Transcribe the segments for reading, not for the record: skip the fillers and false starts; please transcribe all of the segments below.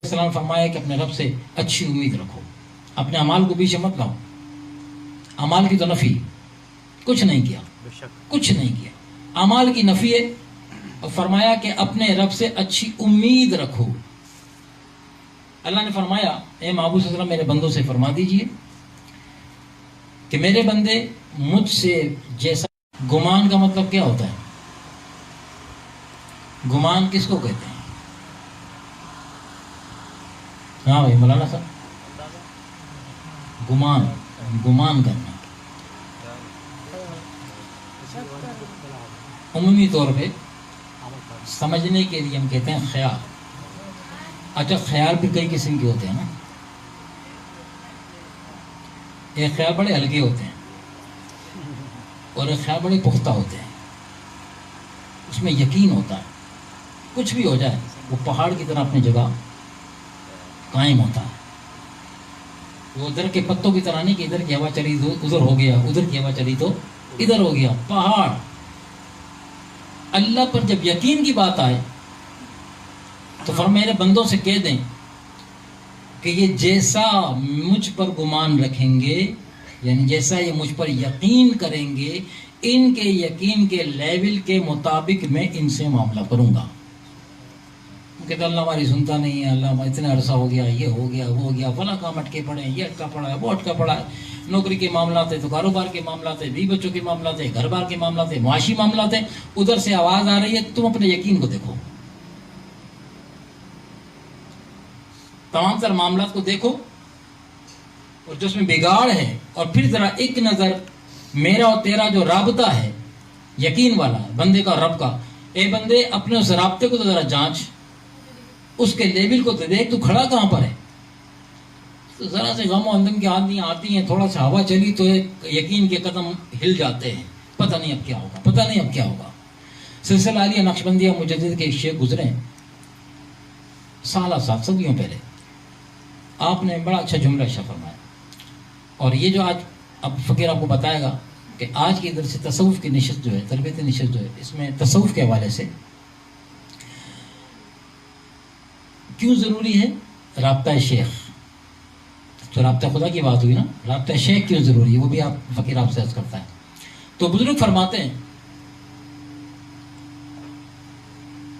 السلام فرمایا کہ اپنے رب سے اچھی امید رکھو، اپنے اعمال کو پیچھے مت لاؤ. اعمال کی تو نفی، کچھ نہیں کیا، کچھ نہیں کیا، اعمال کی نفی ہے. اور فرمایا کہ اپنے رب سے اچھی امید رکھو. اللہ نے فرمایا اے محبوب صلی اللہ علیہ وسلم میرے بندوں سے فرما دیجئے کہ میرے بندے مجھ سے جیسا. گمان کا مطلب کیا ہوتا ہے؟ گمان کس کو کہتے ہیں؟ ہاں بھائی مولانا صاحب، گمان کرنا عمومی طور پہ سمجھنے کے لیے ہم کہتے ہیں خیال. اچھا خیال بھی کئی قسم کے ہوتے ہیں نا. ایک خیال بڑے ہلکے ہوتے ہیں اور ایک خیال بڑے پختہ ہوتے ہیں. اس میں یقین ہوتا ہے کچھ بھی ہو جائے وہ پہاڑ کی طرح اپنی جگہ قائم ہوتا ہے. وہ ادھر کے پتوں کی طرح نہیں کہ ادھر کی ہوا چلی تو ادھر ہو گیا، ادھر کی ہوا چلی تو ادھر ہو گیا. پہاڑ. اللہ پر جب یقین کی بات آئے تو فرمایا میرے بندوں سے کہہ دیں کہ یہ جیسا مجھ پر گمان رکھیں گے، یعنی جیسا یہ مجھ پر یقین کریں گے، ان کے یقین کے لیول کے مطابق میں ان سے معاملہ کروں گا. کہتے اللہ ہماری سنتا نہیں ہے، اللہ اتنا عرصہ ہو گیا، یہ ہو گیا، وہ ہو گیا، فلاں کام اٹکے پڑے ہیں، یہ اٹکا پڑا ہے، وہ اٹکا پڑا ہے. نوکری کے معاملات ہیں تو کاروبار کے معاملات ہیں، بیوی بچوں کے معاملات ہیں، گھر بار کے معاملات ہیں، معاشی معاملات ہیں. ادھر سے آواز آ رہی ہے، تم اپنے یقین کو دیکھو، تمام تر معاملات کو دیکھو اور جو اس میں بگاڑ ہے. اور پھر ذرا ایک نظر میرا اور تیرا جو رابطہ ہے یقین والا بندے کا رب کا، اے بندے اپنے اس رابطے کو تو ذرا جانچ، اس کے لیول کو تو دیکھ، تو کھڑا کہاں پر ہے. تو ذرا سے غم و اندم کی آدمی آتی ہیں، تھوڑا سا ہوا چلی تو یقین کے قدم ہل جاتے ہیں، پتہ نہیں اب کیا ہوگا، پتہ نہیں اب کیا ہوگا. سلسلہ عالیہ نقشبندیہ مجدد کے ایک شیخ گزرے ہیں سالہ سال صدیوں پہلے. آپ نے بڑا اچھا جملہ ارشاد فرمایا، اور یہ جو آج اب فقیر آپ کو بتائے گا کہ آج کی ادھر سے تصوف کی نشست جو ہے، تربیت نشست جو ہے، اس میں تصوف کے حوالے سے کیوں ضروری ہے رابطہ شیخ. تو رابطہ خدا کی بات ہوئی نا، رابطہ شیخ کیوں ضروری ہے وہ بھی آپ فقیر آپ سے عرض کرتا ہے. تو بزرگ فرماتے ہیں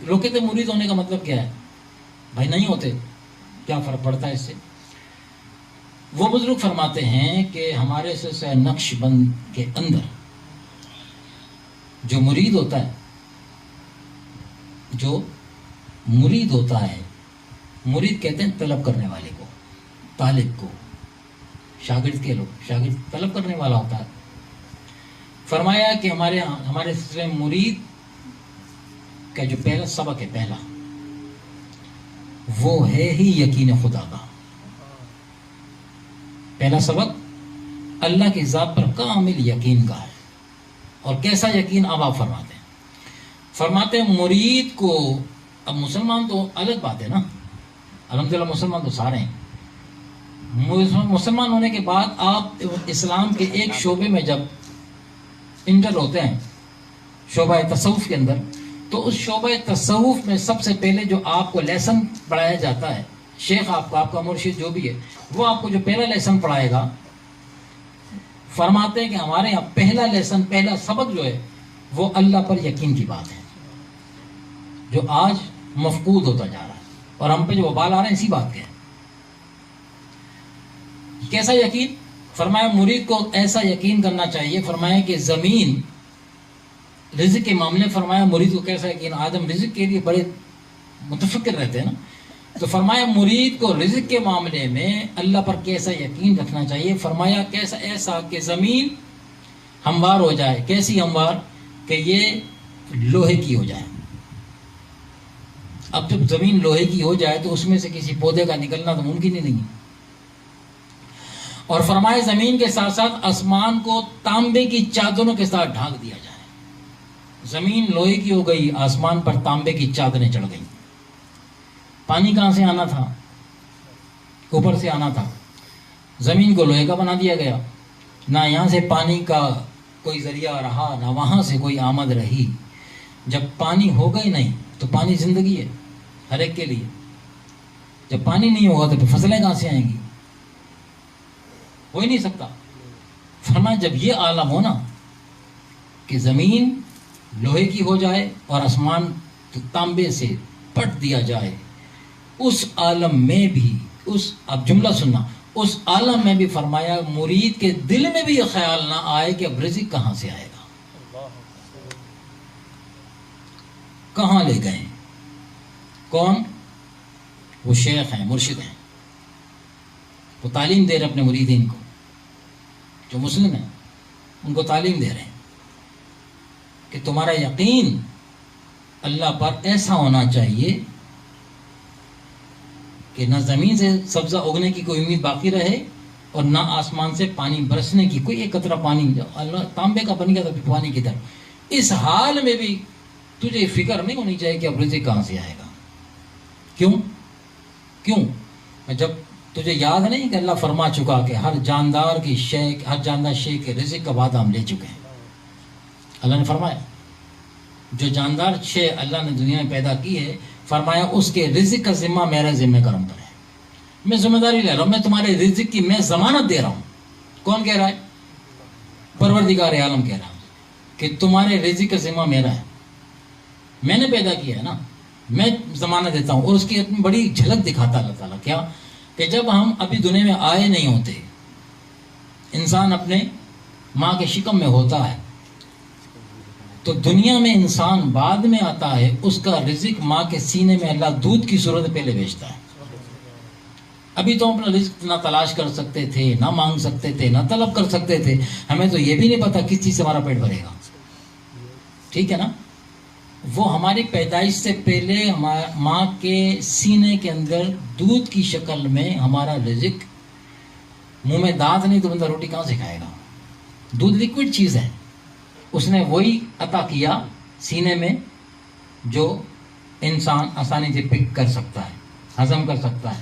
لوگ کہتے مرید ہونے کا مطلب کیا ہے؟ بھائی نہیں ہوتے، کیا فرق پڑتا ہے اس سے؟ وہ بزرگ فرماتے ہیں کہ ہمارے سلسلہ نقش بند کے اندر جو مرید ہوتا ہے، جو مرید ہوتا ہے، مرید کہتے ہیں طلب کرنے والے کو، طالب کو. شاگرد کے لوگ، شاگرد طلب کرنے والا ہوتا ہے. فرمایا کہ ہمارے سلسلے میں مرید کا جو پہلا سبق ہے، پہلا وہ ہے ہی یقین خدا کا. پہلا سبق اللہ کی ذات پر کامل یقین کا ہے. اور کیسا یقین؟ اب آپ فرماتے ہیں مرید کو، اب مسلمان تو الگ بات ہے نا، الحمدللہ مسلمان تو سارے ہیں. مسلمان ہونے کے بعد آپ اسلام کے ایک شعبے میں جب انٹر ہوتے ہیں، شعبہ تصوف کے اندر، تو اس شعبہ تصوف میں سب سے پہلے جو آپ کو لیسن پڑھایا جاتا ہے، شیخ آپ کو، آپ کا مرشد جو بھی ہے، وہ آپ کو جو پہلا لیسن پڑھائے گا، فرماتے ہیں کہ ہمارے یہاں پہلا لیسن، پہلا سبق جو ہے وہ اللہ پر یقین کی بات ہے، جو آج مفقود ہوتا جا رہا ہے اور ہم پہ جو وبال آ رہے ہیں اسی بات کے. کیسا یقین؟ فرمایا مرید کو ایسا یقین کرنا چاہیے. فرمایا کہ زمین رزق کے معاملے، فرمایا مرید کو کیسا یقین؟ آدم رزق کے لیے بڑے متفکر رہتے ہیں نا، تو فرمایا مرید کو رزق کے معاملے میں اللہ پر کیسا یقین رکھنا چاہیے. فرمایا کیسا؟ ایسا کہ زمین ہموار ہو جائے. کیسی ہموار؟ کہ یہ لوہے کی ہو جائے. اب جب زمین لوہے کی ہو جائے تو اس میں سے کسی پودے کا نکلنا تو ممکن ہی نہیں ہے. اور فرمائے زمین کے ساتھ ساتھ آسمان کو تانبے کی چادروں کے ساتھ ڈھانک دیا جائے. زمین لوہے کی ہو گئی، آسمان پر تانبے کی چادریں چڑھ گئیں. پانی کہاں سے آنا تھا؟ اوپر سے آنا تھا. زمین کو لوہے کا بنا دیا گیا، نہ یہاں سے پانی کا کوئی ذریعہ رہا، نہ وہاں سے کوئی آمد رہی. جب پانی ہوگا ہی نہیں تو پانی زندگی ہے ہر ایک کے لیے. جب پانی نہیں ہوگا تو پھر فصلیں کہاں سے آئیں گی؟ ہو ہی نہیں سکتا. فرمایا جب یہ عالم ہو نا کہ زمین لوہے کی ہو جائے اور آسمان تانبے سے پٹ دیا جائے، اس عالم میں بھی اب جملہ سننا، اس عالم میں بھی فرمایا مرید کے دل میں بھی یہ خیال نہ آئے کہ اب رزق کہاں سے آئے گا. کہاں لے گئے؟ کون؟ وہ شیخ ہیں، مرشد ہیں، وہ تعلیم دے رہے اپنے مریدین کو، جو مسلم ہیں ان کو تعلیم دے رہے ہیں کہ تمہارا یقین اللہ پر ایسا ہونا چاہیے کہ نہ زمین سے سبزہ اگنے کی کوئی امید باقی رہے اور نہ آسمان سے پانی برسنے کی کوئی ایک قطرہ پانی. اللہ تانبے کا بن گیا تھا پانی کی طرح. اس حال میں بھی تجھے فکر نہیں ہونی چاہیے کہ اب رزق کہاں سے آئے گا. کیوں؟ جب تجھے یاد نہیں کہ اللہ فرما چکا کہ ہر جاندار شے کے رزق کا وعدہ ہم لے چکے ہیں. اللہ نے فرمایا جو جاندار شے اللہ نے دنیا میں پیدا کی ہے، فرمایا اس کے رزق کا ذمہ میرے ذمہ کرم پر ہے. میں ذمہ داری لے رہا ہوں، میں تمہارے رزق کی میں ضمانت دے رہا ہوں. کون کہہ رہا ہے؟ پروردگار عالم کہہ رہا ہے کہ تمہارے رزق کا ذمہ میرا ہے، میں نے پیدا کیا ہے نا، میں ضمانت دیتا ہوں. اور اس کی اتنی بڑی جھلک دکھاتا اللہ تعالیٰ کیا کہ جب ہم ابھی دنیا میں آئے نہیں ہوتے، انسان اپنے ماں کے شکم میں ہوتا ہے، تو دنیا میں انسان بعد میں آتا ہے، اس کا رزق ماں کے سینے میں اللہ دودھ کی صورت پہلے بھیجتا ہے. ابھی تو اپنا رزق نہ تلاش کر سکتے تھے، نہ مانگ سکتے تھے، نہ طلب کر سکتے تھے. ہمیں تو یہ بھی نہیں پتا کس چیز سے ہمارا پیٹ بھرے گا. ٹھیک ہے نا؟ وہ ہماری پیدائش سے پہلے ماں کے سینے کے اندر دودھ کی شکل میں ہمارا رزق، منہ میں دانت نہیں تو بندہ روٹی کہاں سے کھائے گا؟ دودھ لیکوڈ چیز ہے، اس نے وہی عطا کیا سینے میں جو انسان آسانی سے پک کر سکتا ہے، ہضم کر سکتا ہے.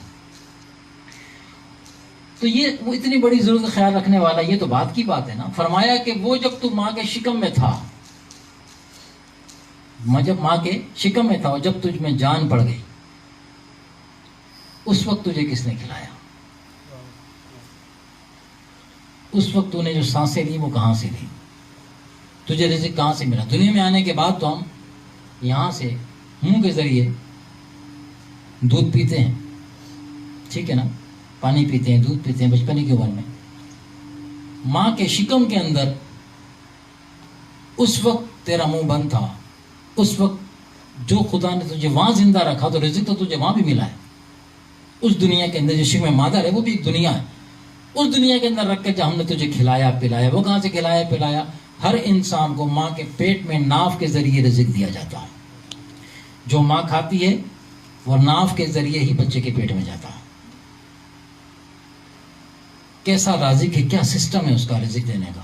تو یہ وہ اتنی بڑی ضرورت خیال رکھنے والا، یہ تو بات کی بات ہے نا. فرمایا کہ وہ جب تو ماں کے شکم میں تھا، جب ماں کے شکم میں تھا اور جب تجھ میں جان پڑ گئی، اس وقت تجھے کس نے کھلایا؟ اس وقت تو نے جو سانسیں لی وہ کہاں سے لی؟ تجھے رزق کہاں سے ملا؟ دنیا میں آنے کے بعد تو ہم یہاں سے منہ کے ذریعے دودھ پیتے ہیں، ٹھیک ہے نا، پانی پیتے ہیں، دودھ پیتے ہیں بچپنے کی عمر میں. ماں کے شکم کے اندر اس وقت تیرا منہ بند تھا، اس وقت جو خدا نے تجھے وہاں زندہ رکھا تو رزق تو تجھے وہاں بھی ملا ہے. اس دنیا کے اندر جو شکم مادر ہے وہ بھی ایک دنیا ہے. اس دنیا کے اندر رکھ کے جو ہم نے تجھے کھلایا پلایا، وہ کہاں سے کھلایا پلایا؟ ہر انسان کو ماں کے پیٹ میں ناف کے ذریعے رزق دیا جاتا ہے. جو ماں کھاتی ہے وہ ناف کے ذریعے ہی بچے کے پیٹ میں جاتا ہے. کیسا رازق ہے، کیا سسٹم ہے اس کا رزق دینے کا.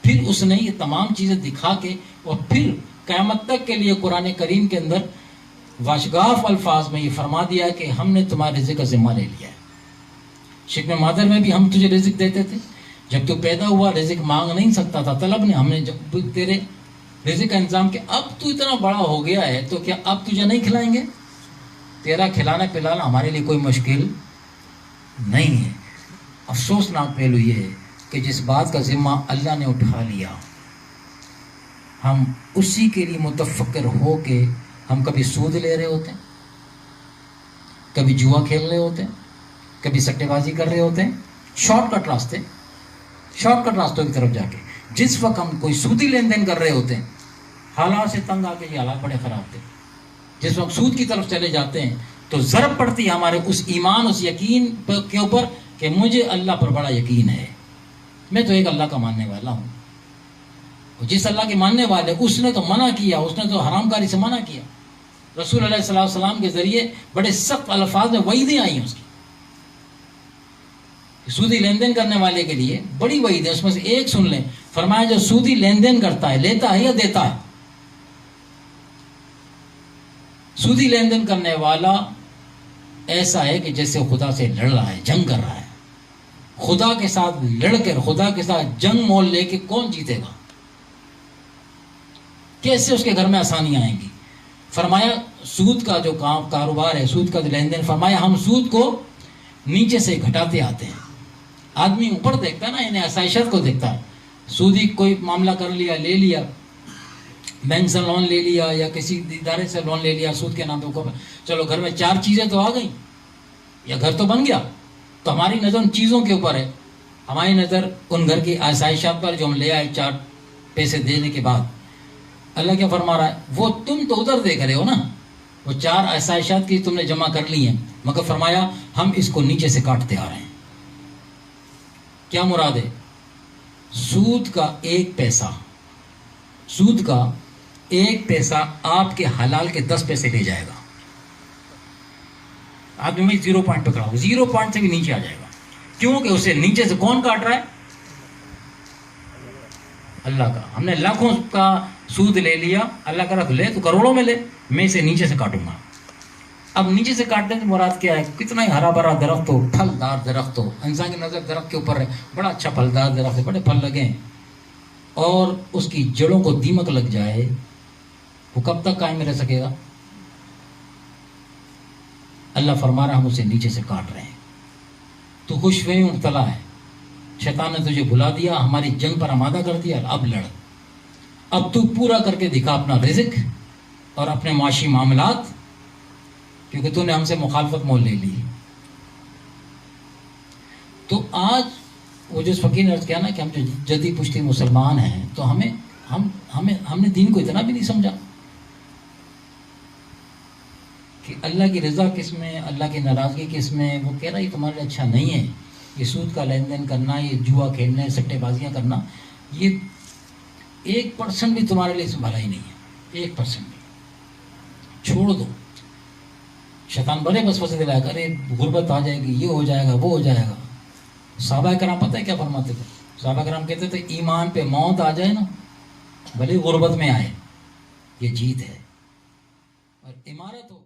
پھر اس نے یہ تمام چیزیں دکھا کے اور پھر قیامت تک کے لیے قرآن کریم کے اندر واشگاف الفاظ میں یہ فرما دیا کہ ہم نے تمہارے رزق کا ذمہ لے لیا ہے. شکم مادر میں بھی ہم تجھے رزق دیتے تھے، جب تو پیدا ہوا رزق مانگ نہیں سکتا تھا، طلب نے، ہم نے جب تیرے رزق کا انتظام کیا. اب تو اتنا بڑا ہو گیا ہے تو کیا اب تجھے نہیں کھلائیں گے؟ تیرا کھلانا پلانا ہمارے لیے کوئی مشکل نہیں ہے. افسوسناک پہلو یہ ہے کہ جس بات کا ذمہ اللہ نے اٹھا لیا، ہم اسی کے لیے متفکر ہو کے ہم کبھی سود لے رہے ہوتے ہیں، کبھی جوا کھیل رہے ہوتے ہیں، کبھی سٹے بازی کر رہے ہوتے ہیں، شارٹ کٹ راستوں کی طرف جا کے. جس وقت ہم کوئی سودی لین دین کر رہے ہوتے ہیں، حالات سے تنگ آ کے یہ حالات بڑے خراب تھے. جس وقت سود کی طرف چلے جاتے ہیں تو ضرب پڑتی ہے ہمارے اس ایمان، اس یقین کے اوپر کہ مجھے اللہ پر بڑا یقین ہے، میں تو ایک اللہ کا ماننے والا ہوں. جس اللہ کے ماننے والے اس نے تو منع کیا، اس نے تو حرام کاری سے منع کیا. رسول علیہ الصلوۃ والسلام کے ذریعے بڑے سخت الفاظ میں وعیدیں آئی ہیں اس کی. سودی لین دین کرنے والے کے لیے بڑی وعید ہے، اس میں سے ایک سن لیں. فرمایا جو سودی لین دین کرتا ہے، لیتا ہے یا دیتا ہے؟ سودی لین دین کرنے والا ایسا ہے کہ جیسے خدا سے لڑ رہا ہے، جنگ کر رہا ہے. خدا کے ساتھ لڑ کر، خدا کے ساتھ جنگ مول لے کے کون جیتے گا؟ کیسے اس کے گھر میں آسانیاں آئیں گی؟ فرمایا سود کا جو کاروبار ہے، سود کا جو لین دین، فرمایا ہم سود کو نیچے سے گھٹاتے آتے ہیں. آدمی اوپر دیکھتا ہے نا، انہیں آسائشت کو دیکھتا ہے. سودی کوئی معاملہ کر لیا، لے لیا، بینک سے لون لے لیا یا کسی ادارے سے لون لے لیا سود کے نام پہ، چلو گھر میں 4 چیزیں تو آ گئیں یا گھر تو بن گیا، تو ہماری نظر ان چیزوں کے اوپر ہے، ہماری نظر ان گھر کی آسائشات پر جو ہم لے آئے 4 پیسے دینے کے بعد. اللہ کیا فرما رہا ہے؟ وہ تم تو ادھر دیکھ رہے ہو نا، وہ 4 آسائشات کی تم نے جمع کر لی ہیں، مگر فرمایا ہم اس کو نیچے سے کاٹتے آ رہے ہیں. کیا مراد ہے؟ سود کا 1 پیسہ، سود کا 1 پیسہ آپ کے حلال کے 10 پیسے لے جائے گا. آدمی میں 0 پوائنٹ پہ کھڑا ہو، 0 پوائنٹ سے بھی نیچے آ جائے گا. کیونکہ اسے نیچے سے کون کاٹ رہا ہے؟ اللہ کا. ہم نے لاکھوں کا سود لے لیا، اللہ کا رکھ لے تو کروڑوں میں لے، میں اسے نیچے سے کاٹوں گا. اب نیچے سے کاٹنے سے مراد کیا ہے؟ کتنا ہی ہرا بھرا درخت ہو، پھلدار درخت ہو، انسان کی نظر درخت کے اوپر ہے، بڑا اچھا پھلدار درخت ہے، بڑے پھل لگے ہیں، اور اس کی جڑوں کو دیمک لگ جائے، وہ کب تک قائم رہ سکے گا؟ اللہ فرما رہا ہم اسے نیچے سے کاٹ رہے ہیں. تو خوش فہمی مبتلا ہے، شیطان نے تجھے بھلا دیا، ہماری جنگ پر آمادہ کر دیا، اب لڑ. اب تو پورا کر کے دکھا اپنا رزق اور اپنے معاشی معاملات، کیونکہ تو نے ہم سے مخالفت مول لے لی. تو آج وہ جو فقیر نے عرض کیا نا کہ ہم جو جدی پشتی مسلمان ہیں، تو ہم نے دین کو اتنا بھی نہیں سمجھا کہ اللہ کی رضا کس میں، اللہ کی ناراضگی کس میں. وہ کہہ رہا یہ تمہارے لیے اچھا نہیں ہے، یہ سود کا لین دین کرنا، یہ جوا کھیلنا، سٹے بازیاں کرنا، یہ 1% بھی تمہارے لیے بھلا ہی نہیں ہے، 1% بھی. چھوڑ دو. شیطان بڑے وسوسے دلائے گا، ارے غربت آ جائے گی، یہ ہو جائے گا، وہ ہو جائے گا. صحابہ کرام پتہ ہے کیا فرماتے تھے؟ صحابہ کرام کہتے تھے ایمان پہ موت آ جائے نا، بھلے غربت میں آئے، یہ جیت ہے. اور عمارت ہو